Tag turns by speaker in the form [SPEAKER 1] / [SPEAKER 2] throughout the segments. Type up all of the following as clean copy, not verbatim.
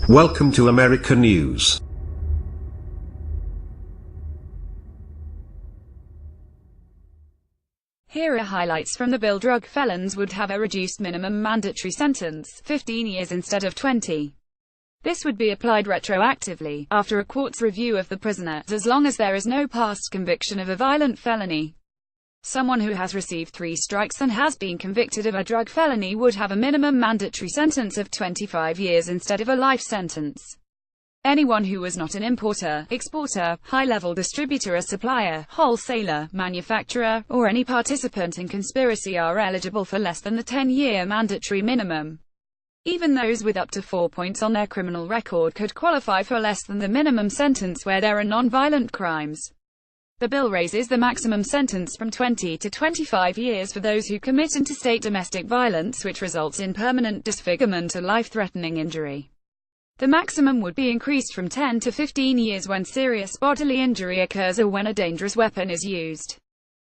[SPEAKER 1] Welcome to America News.
[SPEAKER 2] Here are highlights from the bill. Drug felons would have a reduced minimum mandatory sentence, 15 years instead of 20. This would be applied retroactively, after a court's review of the prisoner, as long as there is no past conviction of a violent felony. Someone who has received 3 strikes and has been convicted of a drug felony would have a minimum mandatory sentence of 25 years instead of a life sentence. Anyone who was not an importer, exporter, high-level distributor, a supplier, wholesaler, manufacturer, or any participant in conspiracy are eligible for less than the 10-year mandatory minimum. Even those with up to 4 points on their criminal record could qualify for less than the minimum sentence where there are non-violent crimes. The bill raises the maximum sentence from 20 to 25 years for those who commit interstate domestic violence which results in permanent disfigurement or life-threatening injury. The maximum would be increased from 10 to 15 years when serious bodily injury occurs or when a dangerous weapon is used.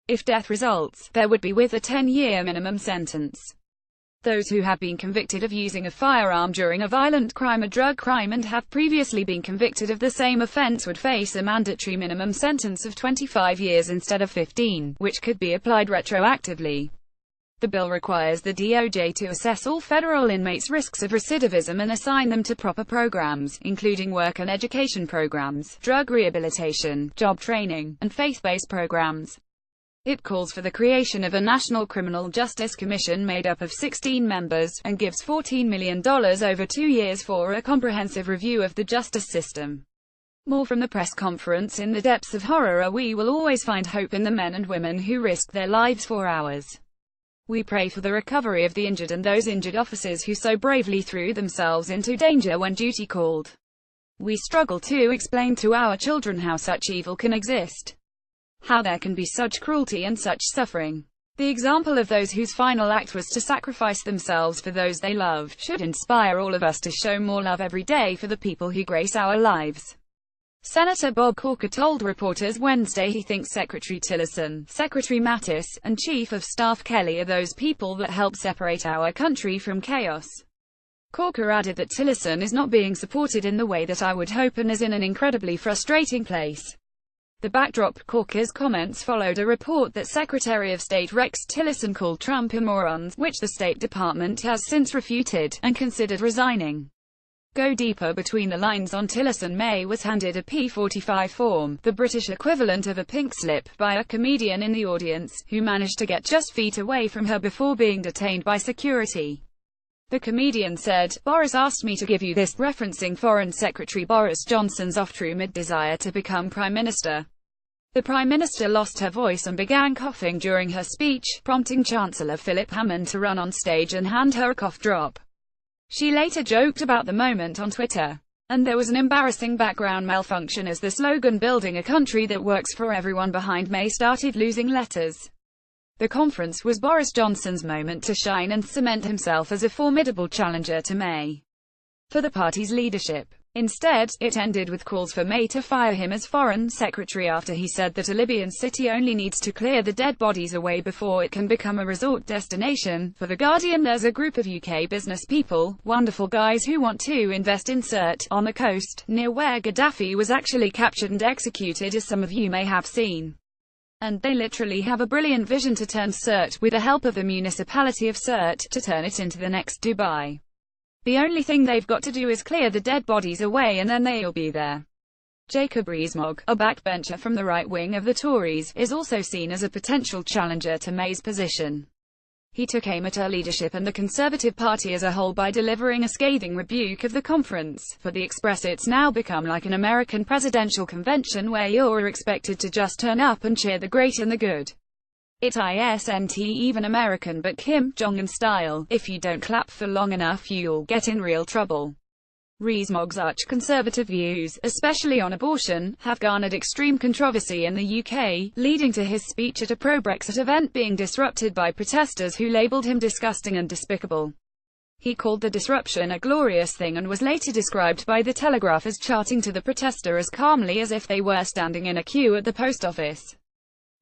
[SPEAKER 2] If death results, there would be with a 10-year minimum sentence. Those who have been convicted of using a firearm during a violent crime, a drug crime, and have previously been convicted of the same offense would face a mandatory minimum sentence of 25 years instead of 15, which could be applied retroactively. The bill requires the DOJ to assess all federal inmates' risks of recidivism and assign them to proper programs, including work and education programs, drug rehabilitation, job training, and faith-based programs. It calls for the creation of a National Criminal Justice Commission made up of 16 members, and gives $14 million over 2 years for a comprehensive review of the justice system. More from the press conference. In the depths of horror, we will always find hope in the men and women who risked their lives for ours. We pray for the recovery of the injured and those injured officers who so bravely threw themselves into danger when duty called. We struggle to explain to our children how such evil can exist. How there can be such cruelty and such suffering. The example of those whose final act was to sacrifice themselves for those they love should inspire all of us to show more love every day for the people who grace our lives. Senator Bob Corker told reporters Wednesday he thinks Secretary Tillerson, Secretary Mattis, and Chief of Staff Kelly are those people that help separate our country from chaos. Corker added that Tillerson is not being supported in the way that I would hope and is in an incredibly frustrating place. The backdrop. Corker's comments followed a report that Secretary of State Rex Tillerson called Trump morons, which the State Department has since refuted, and considered resigning. Go deeper between the lines on Tillerson. May was handed a P45 form, the British equivalent of a pink slip, by a comedian in the audience, who managed to get just feet away from her before being detained by security. The comedian said, "Boris asked me to give you this," referencing Foreign Secretary Boris Johnson's oft-rumored desire to become Prime Minister. The Prime Minister lost her voice and began coughing during her speech, prompting Chancellor Philip Hammond to run on stage and hand her a cough drop. She later joked about the moment on Twitter. And there was an embarrassing background malfunction as the slogan "Building a country that works for everyone" behind May started losing letters. The conference was Boris Johnson's moment to shine and cement himself as a formidable challenger to May for the party's leadership. Instead, it ended with calls for May to fire him as Foreign Secretary after he said that a Libyan city only needs to clear the dead bodies away before it can become a resort destination. For The Guardian, there's a group of UK business people, wonderful guys who want to invest in Sirte, on the coast, near where Gaddafi was actually captured and executed, as some of you may have seen. And they literally have a brilliant vision to turn Sirte, with the help of the municipality of Sirte, to turn it into the next Dubai. The only thing they've got to do is clear the dead bodies away and then they'll be there. Jacob Rees-Mogg, a backbencher from the right wing of the Tories, is also seen as a potential challenger to May's position. He took aim at her leadership and the Conservative Party as a whole by delivering a scathing rebuke of the conference. For the Express, it's now become like an American presidential convention where you're expected to just turn up and cheer the great and the good. It isn't even American but Kim Jong-un style. If you don't clap for long enough you'll get in real trouble. Rees-Mogg's arch-conservative views, especially on abortion, have garnered extreme controversy in the UK, leading to his speech at a pro-Brexit event being disrupted by protesters who labelled him disgusting and despicable. He called the disruption a glorious thing and was later described by The Telegraph as chatting to the protester as calmly as if they were standing in a queue at the post office.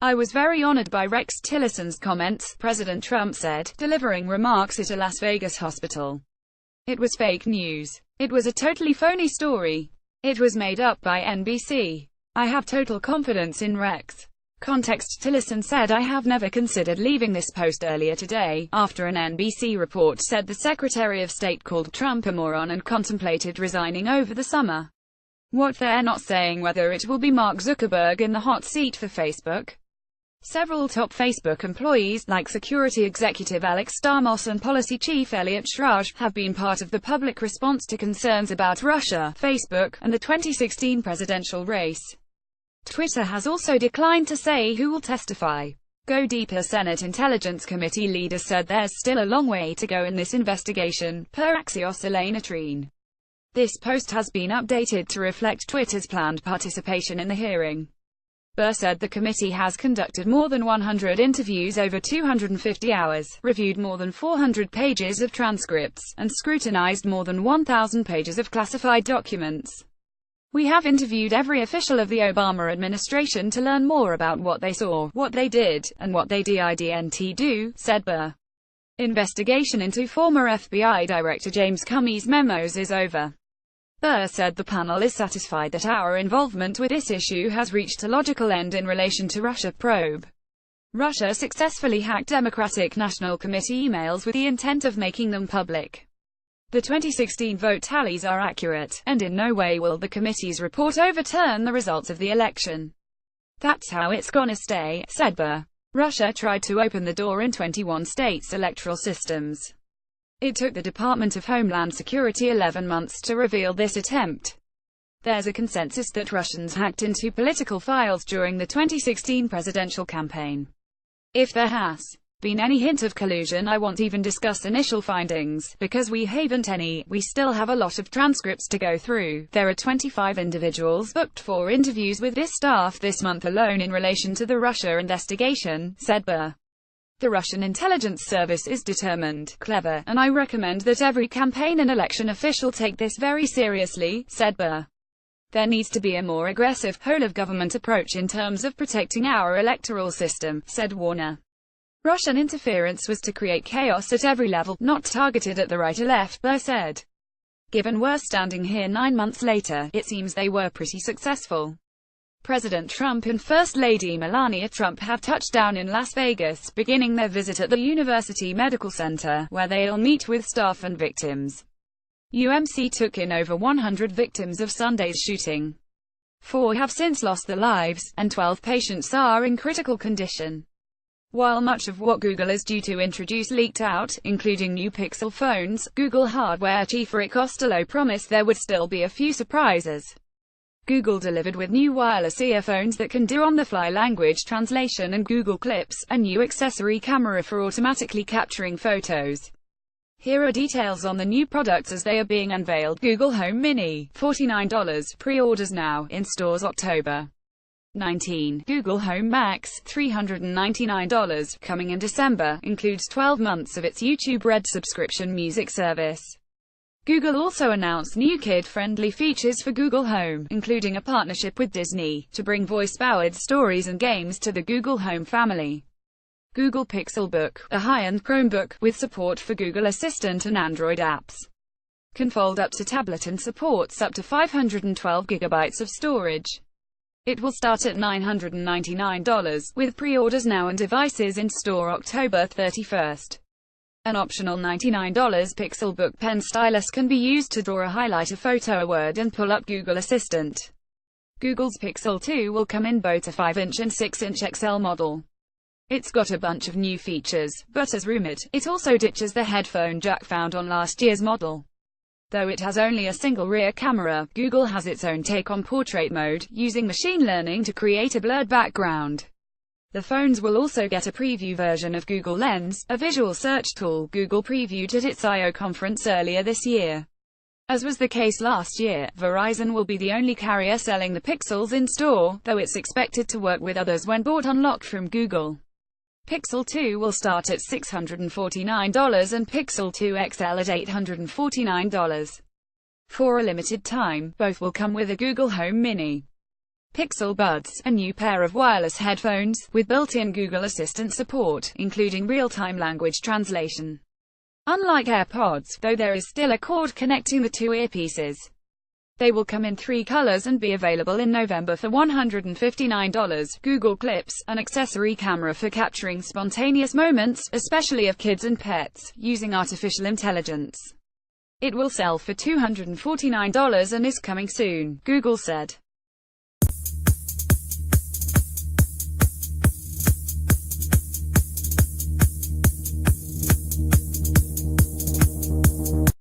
[SPEAKER 2] "I was very honored by Rex Tillerson's comments," President Trump said, delivering remarks at a Las Vegas hospital. It was fake news. It was a totally phony story. It was made up by NBC. I have total confidence in Rex. Context Tillerson said, I have never considered leaving this post earlier today, after an NBC report said the Secretary of State called Trump a moron and contemplated resigning over the summer. What they're not saying whether it will be Mark Zuckerberg in the hot seat for Facebook. Several top Facebook employees, like security executive Alex Stamos and policy chief Elliot Schrage, have been part of the public response to concerns about Russia, Facebook, and the 2016 presidential race. Twitter has also declined to say who will testify. Go deeper. Senate Intelligence Committee leaders said there's still a long way to go in this investigation, per Axios' Elena Trine. This post has been updated to reflect Twitter's planned participation in the hearing. Burr said the committee has conducted more than 100 interviews over 250 hours, reviewed more than 400 pages of transcripts, and scrutinized more than 1,000 pages of classified documents. We have interviewed every official of the Obama administration to learn more about what they saw, what they did, and what they didn't do, said Burr. Investigation into former FBI Director James Comey's memos is over. Burr said the panel is satisfied that our involvement with this issue has reached a logical end in relation to Russia probe. Russia successfully hacked Democratic National Committee emails with the intent of making them public. The 2016 vote tallies are accurate, and in no way will the committee's report overturn the results of the election. That's how it's gonna stay, said Burr. Russia tried to open the door in 21 states' electoral systems. It took the Department of Homeland Security 11 months to reveal this attempt. There's a consensus that Russians hacked into political files during the 2016 presidential campaign. If there has been any hint of collusion, I won't even discuss initial findings, because we haven't any. We still have a lot of transcripts to go through. There are 25 individuals booked for interviews with this staff this month alone in relation to the Russia investigation, said Burr. The Russian intelligence service is determined, clever, and I recommend that every campaign and election official take this very seriously, said Burr. There needs to be a more aggressive, whole-of-government approach in terms of protecting our electoral system, said Warner. Russian interference was to create chaos at every level, not targeted at the right or left, Burr said. Given we're standing here 9 months later, it seems they were pretty successful. President Trump and First Lady Melania Trump have touched down in Las Vegas, beginning their visit at the University Medical Center, where they'll meet with staff and victims. UMC took in over 100 victims of Sunday's shooting. 4 have since lost their lives, and 12 patients are in critical condition. While much of what Google is due to introduce leaked out, including new Pixel phones, Google hardware chief Rick Costello promised there would still be a few surprises. Google delivered with new wireless earphones that can do on-the-fly language translation and Google Clips, a new accessory camera for automatically capturing photos. Here are details on the new products as they are being unveiled. Google Home Mini, $49, pre-orders now, in stores October 19. Google Home Max, $399, coming in December, includes 12 months of its YouTube Red subscription music service. Google also announced new kid-friendly features for Google Home, including a partnership with Disney, to bring voice-powered stories and games to the Google Home family. Google Pixel Book, a high-end Chromebook, with support for Google Assistant and Android apps, can fold up to tablet and supports up to 512 gigabytes of storage. It will start at $999, with pre-orders now and devices in store October 31st. An optional $99 Pixel Book pen stylus can be used to draw a highlight a photo, a word, and pull up Google Assistant. Google's Pixel 2 will come in both a 5-inch and 6-inch XL model. It's got a bunch of new features, but as rumored, it also ditches the headphone jack found on last year's model. Though it has only a single rear camera, Google has its own take on portrait mode, using machine learning to create a blurred background. The phones will also get a preview version of Google Lens, a visual search tool Google previewed at its I/O conference earlier this year. As was the case last year, Verizon will be the only carrier selling the Pixels in store, though it's expected to work with others when bought unlocked from Google. Pixel 2 will start at $649 and Pixel 2 XL at $849. For a limited time, both will come with a Google Home Mini. Pixel Buds, a new pair of wireless headphones, with built-in Google Assistant support, including real-time language translation. Unlike AirPods, though, there is still a cord connecting the two earpieces. They will come in 3 colors and be available in November for $159. Google Clips, an accessory camera for capturing spontaneous moments, especially of kids and pets, using artificial intelligence. It will sell for $249 and is coming soon, Google said.